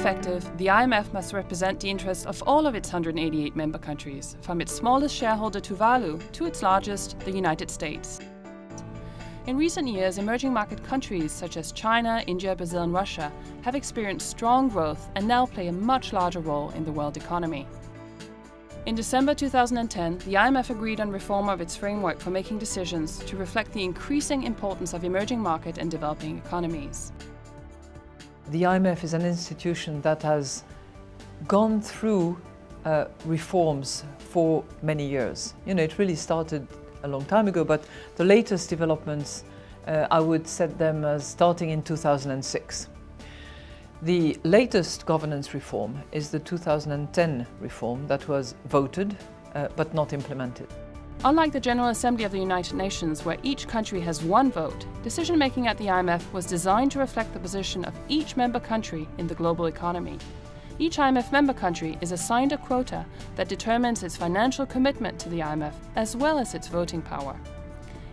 effective, the IMF must represent the interests of all of its 188 member countries, from its smallest shareholder Tuvalu to its largest, the United States. In recent years, emerging market countries such as China, India, Brazil and Russia have experienced strong growth and now play a much larger role in the world economy. In December 2010, the IMF agreed on reform of its framework for making decisions to reflect the increasing importance of emerging market and developing economies. The IMF is an institution that has gone through reforms for many years. It really started a long time ago, but the latest developments, I would set them as starting in 2006. The latest governance reform is the 2010 reform that was voted but not implemented. Unlike the General Assembly of the United Nations, where each country has one vote, decision-making at the IMF was designed to reflect the position of each member country in the global economy. Each IMF member country is assigned a quota that determines its financial commitment to the IMF, as well as its voting power.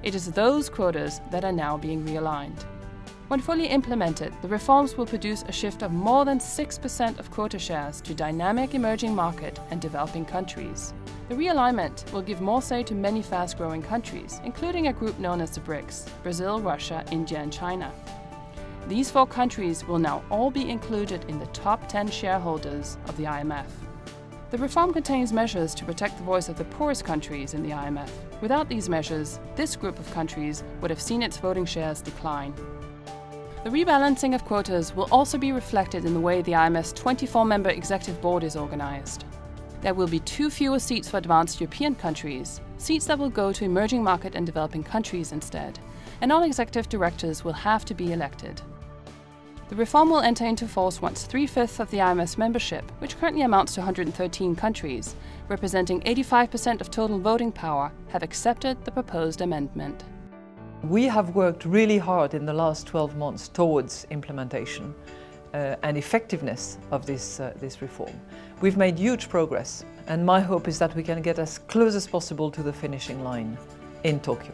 It is those quotas that are now being realigned. When fully implemented, the reforms will produce a shift of more than 6% of quota shares to dynamic emerging market and developing countries. The realignment will give more say to many fast-growing countries, including a group known as the BRICS: Brazil, Russia, India and China. These 4 countries will now all be included in the top 10 shareholders of the IMF. The reform contains measures to protect the voice of the poorest countries in the IMF. Without these measures, this group of countries would have seen its voting shares decline. The rebalancing of quotas will also be reflected in the way the IMF's 24-member executive board is organized. There will be 2 fewer seats for advanced European countries, seats that will go to emerging market and developing countries instead, and all executive directors will have to be elected. The reform will enter into force once 3/5 of the IMF's membership, which currently amounts to 113 countries, representing 85% of total voting power, have accepted the proposed amendment. We have worked really hard in the last 12 months towards implementation and effectiveness of this reform. We've made huge progress, and my hope is that we can get as close as possible to the finishing line in Tokyo.